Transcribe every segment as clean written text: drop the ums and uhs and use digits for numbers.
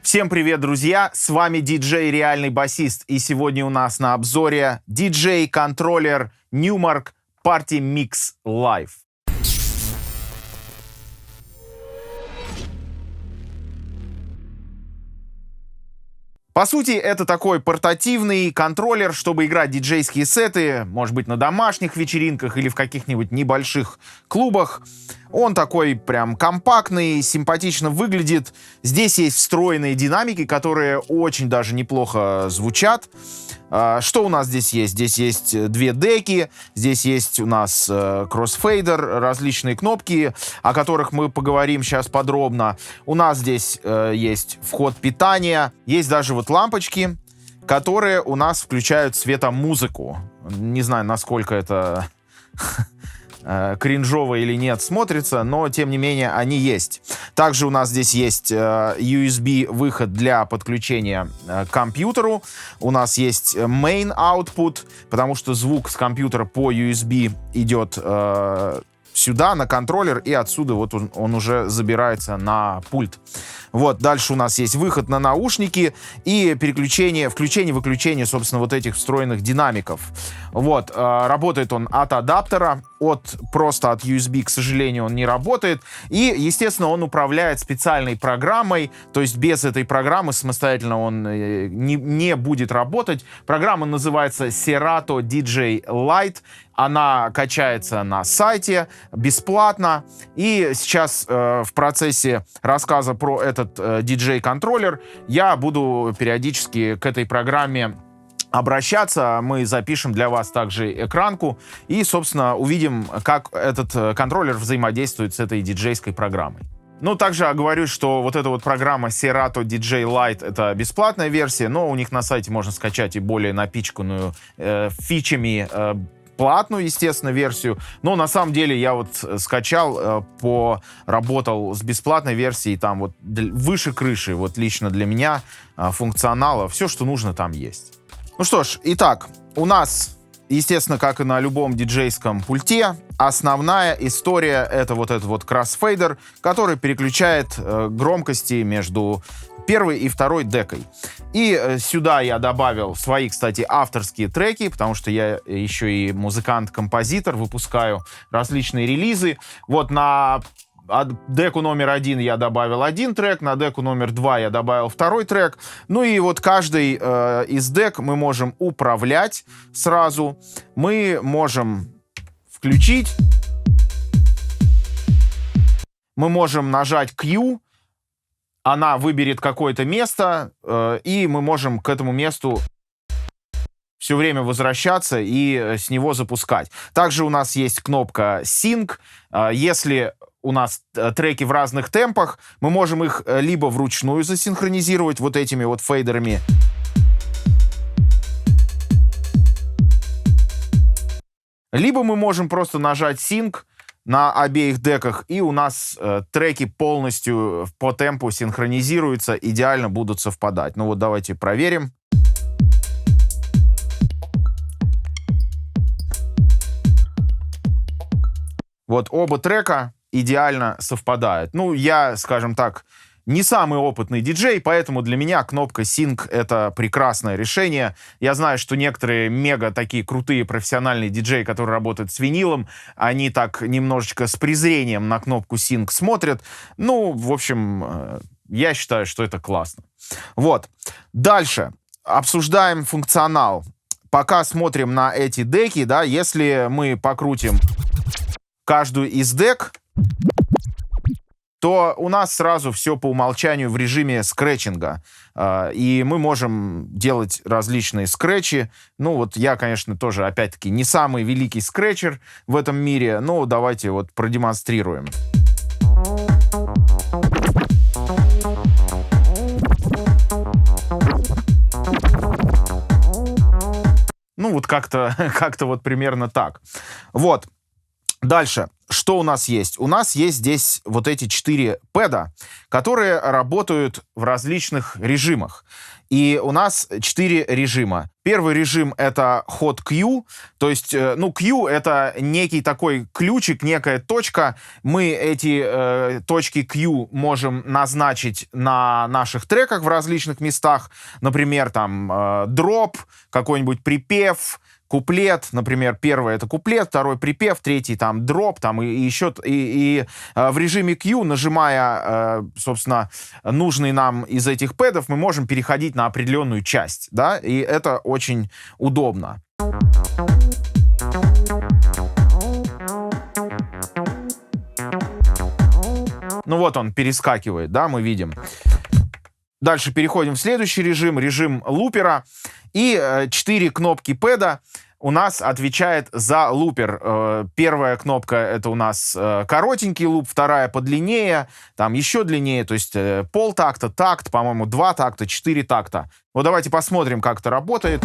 Всем привет, друзья! С вами диджей Реальный Басист, и сегодня у нас на обзоре диджей-контроллер Numark Party Mix Live. По сути, это такой портативный контроллер, чтобы играть диджейские сеты, может быть, на домашних вечеринках или в каких-нибудь небольших клубах. Он такой прям компактный, симпатично выглядит. Здесь есть встроенные динамики, которые очень даже неплохо звучат. Что у нас здесь есть? Здесь есть две деки, здесь есть у нас кроссфейдер, различные кнопки, о которых мы поговорим сейчас подробно. У нас здесь есть вход питания, есть даже вот лампочки, которые у нас включают светомузыку. Не знаю, насколько это кринжово или нет смотрится, но тем не менее они есть. Также у нас здесь есть USB выход для подключения к компьютеру. У нас есть main output, потому что звук с компьютера по USB идет сюда, на контроллер, и отсюда вот он уже забирается на пульт. Вот, дальше у нас есть выход на наушники и включение-выключение, собственно, вот этих встроенных динамиков. Вот, работает он от адаптера, просто от USB, к сожалению, он не работает. И, естественно, он управляет специальной программой, то есть без этой программы самостоятельно он не будет работать. Программа называется Serato DJ Lite. Она качается на сайте бесплатно. И сейчас в процессе рассказа про этот DJ-контроллер я буду периодически к этой программе обращаться. Мы запишем для вас также экранку и, собственно, увидим, как этот контроллер взаимодействует с этой диджейской программой. Ну, также оговорюсь, что вот эта вот программа Serato DJ Lite — это бесплатная версия, но у них на сайте можно скачать и более напичканную фичами платную, естественно, версию. Но на самом деле я вот скачал, поработал с бесплатной версией, там вот выше крыши, вот лично для меня функционала, все, что нужно, там есть. Ну что ж, итак, у нас, естественно, как и на любом диджейском пульте, основная история — это вот этот вот кроссфейдер, который переключает громкости между первой и второй декой. И сюда я добавил свои, кстати, авторские треки, потому что я еще и музыкант-композитор, выпускаю различные релизы. Вот на деку номер 1 я добавил один трек, на деку номер 2 я добавил второй трек. Ну и вот каждый из дек мы можем управлять сразу. Мы можем включить. Мы можем нажать Q. Она выберет какое-то место, и мы можем к этому месту все время возвращаться и с него запускать. Также у нас есть кнопка Sync. Если у нас треки в разных темпах, мы можем их либо вручную засинхронизировать вот этими вот фейдерами, либо мы можем просто нажать Sync на обеих деках, и у нас треки полностью по темпу синхронизируются, идеально будут совпадать. Ну вот давайте проверим. Вот оба трека идеально совпадают. Ну, я, скажем так, не самый опытный диджей, поэтому для меня кнопка Sync — это прекрасное решение. Я знаю, что некоторые мега такие крутые профессиональные диджеи, которые работают с винилом, они так немножечко с презрением на кнопку Sync смотрят. Ну, в общем, я считаю, что это классно. Вот. Дальше. Обсуждаем функционал. Пока смотрим на эти деки, да, если мы покрутим каждую из дек, то у нас сразу все по умолчанию в режиме скретчинга. И мы можем делать различные скретчи. Ну, вот я, конечно, тоже, опять-таки, не самый великий скретчер в этом мире, но давайте вот продемонстрируем. Ну, вот как-то вот примерно так. Вот. Дальше. Что у нас есть? У нас есть здесь вот эти 4 пэда, которые работают в различных режимах. И у нас 4 режима. Первый режим — это Hot Q, то есть, ну, Q — это некий такой ключик, некая точка. Мы эти точки Q можем назначить на наших треках в различных местах. Например, там, дроп, какой-нибудь припев, куплет, например, первый — это куплет, второй — припев, третий — там дроп, там и еще в режиме Q, нажимая, собственно, нужный нам из этих пэдов, мы можем переходить на определенную часть, да, и это очень удобно. Ну вот он перескакивает, да, мы видим. Дальше переходим в следующий режим, режим лупера. И 4 кнопки пэда у нас отвечает за лупер. Первая кнопка — это у нас коротенький луп, вторая подлиннее, там еще длиннее, то есть полтакта, такт, по-моему, 2 такта, 4 такта. Вот давайте посмотрим, как это работает.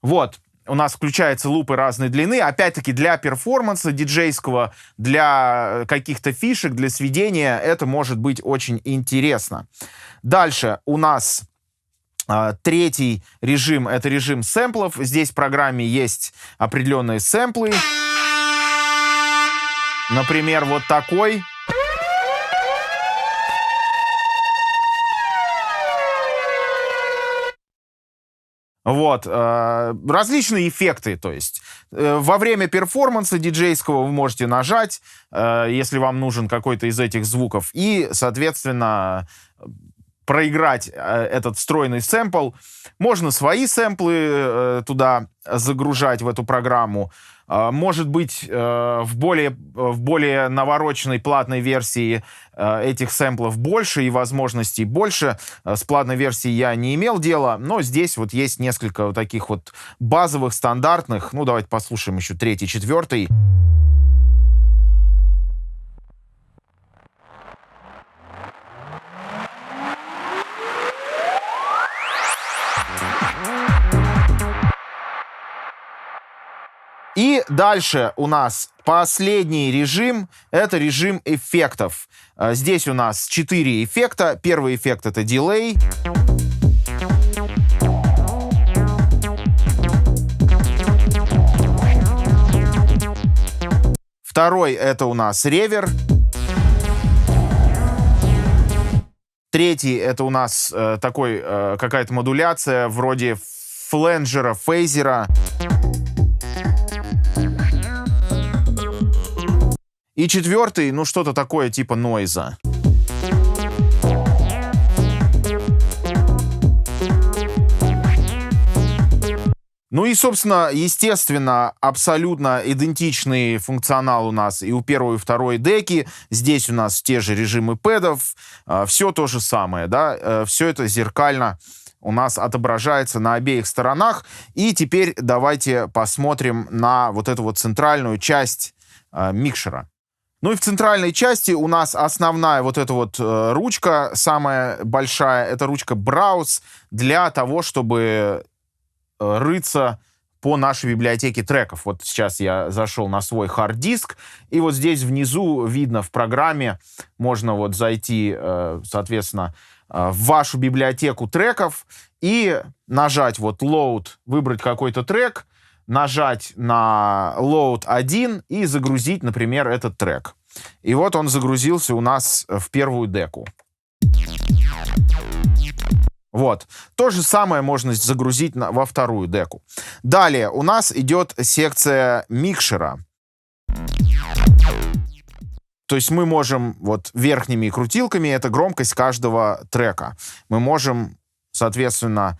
Вот, у нас включаются лупы разной длины. Опять-таки, для перформанса диджейского, для каких-то фишек, для сведения это может быть очень интересно. Дальше у нас третий режим — это режим сэмплов. Здесь в программе есть определенные сэмплы. Например, вот такой. Вот, различные эффекты, то есть во время перформанса диджейского вы можете нажать, если вам нужен какой-то из этих звуков, и, соответственно, проиграть этот встроенный сэмпл. Можно свои сэмплы туда загружать, в эту программу. Может быть, в более навороченной платной версии этих сэмплов больше и возможностей больше. С платной версией я не имел дела, но здесь вот есть несколько вот таких вот базовых, стандартных. Ну, давайте послушаем еще третий, четвертый. И дальше у нас последний режим, это режим эффектов. Здесь у нас 4 эффекта. Первый эффект — это дилей. Второй — это у нас ревер. Третий — это у нас такой какая-то модуляция вроде фленджера, фейзера. И четвертый, ну, что-то такое типа нойза. Ну и, собственно, естественно, абсолютно идентичный функционал у нас и у первой, и второй деки. Здесь у нас те же режимы пэдов. Все то же самое, да. Все это зеркально у нас отображается на обеих сторонах. И теперь давайте посмотрим на вот эту вот центральную часть микшера. Ну и в центральной части у нас основная вот эта вот ручка, самая большая, это ручка Browse, для того, чтобы рыться по нашей библиотеке треков. Вот сейчас я зашел на свой хард-диск, и вот здесь внизу видно в программе, можно вот зайти, соответственно, в вашу библиотеку треков и нажать вот load, выбрать какой-то трек, нажать на load 1 и загрузить, например, этот трек. И вот он загрузился у нас в первую деку. Вот. То же самое можно загрузить во вторую деку. Далее у нас идет секция микшера. То есть мы можем вот верхними крутилками, это громкость каждого трека. Мы можем, соответственно,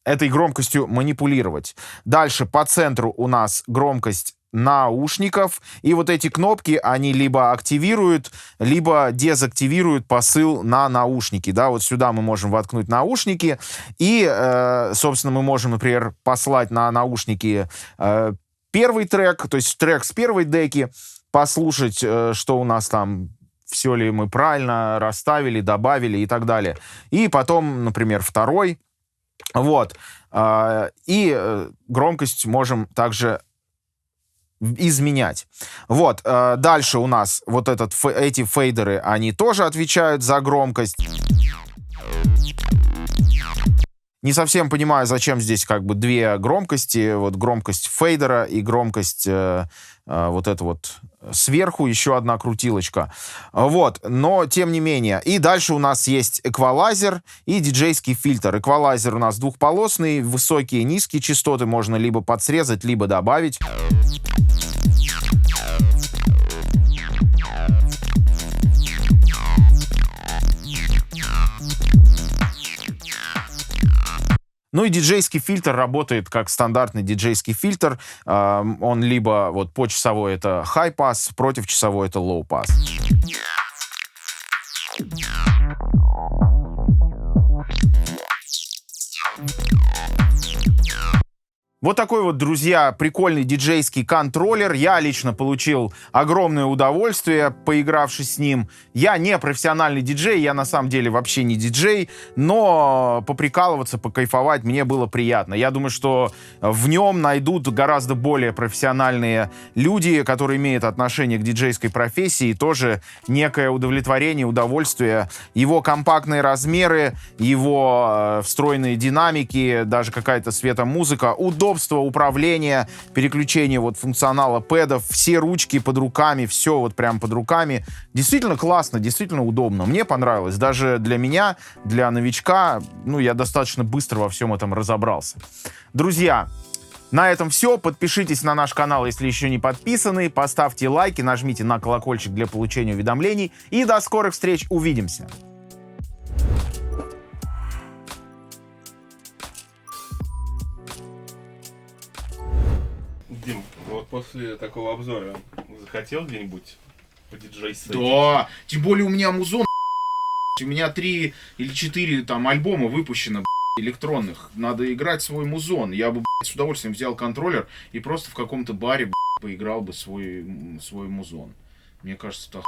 этой громкостью манипулировать. Дальше по центру у нас громкость наушников. И вот эти кнопки, они либо активируют, либо дезактивируют посыл на наушники. Да, вот сюда мы можем воткнуть наушники. И, собственно, мы можем, например, послать на наушники первый трек, то есть трек с первой деки, послушать, что у нас там, все ли мы правильно расставили, добавили и так далее. И потом, например, второй. Вот. И громкость можем также изменять. Вот. Дальше у нас вот эти фейдеры, они тоже отвечают за громкость. Не совсем понимаю, зачем здесь как бы две громкости. Вот громкость фейдера и громкость вот это вот сверху, еще одна крутилочка. Вот, но тем не менее. И дальше у нас есть эквалайзер и диджейский фильтр. Эквалайзер у нас двухполосный, высокие и низкие частоты можно либо подсрезать, либо добавить. Ну и диджейский фильтр работает как стандартный диджейский фильтр. Он либо вот почасовой это high pass, против часовой это low pass. Вот такой вот, друзья, прикольный диджейский контроллер. Я лично получил огромное удовольствие, поигравшись с ним. Я не профессиональный диджей, я на самом деле вообще не диджей, но поприкалываться, покайфовать мне было приятно. Я думаю, что в нем найдут гораздо более профессиональные люди, которые имеют отношение к диджейской профессии, и тоже некое удовлетворение, удовольствие. Его компактные размеры, его встроенные динамики, даже какая-то светомузыка, удобство управления, переключение вот функционала пэдов, все ручки под руками, все вот прям под руками. Действительно классно, действительно удобно. Мне понравилось. Даже для меня, для новичка, ну, я достаточно быстро во всем этом разобрался. Друзья, на этом все. Подпишитесь на наш канал, если еще не подписаны. Поставьте лайки, нажмите на колокольчик для получения уведомлений. И до скорых встреч. Увидимся. Дим, вот после такого обзора захотел где-нибудь подиджействовать? Да, тем более у меня музон, у меня 3 или 4 там альбома выпущено, электронных. Надо играть свой музон. Я бы, с удовольствием взял контроллер и просто в каком-то баре, поиграл бы свой музон. Мне кажется, это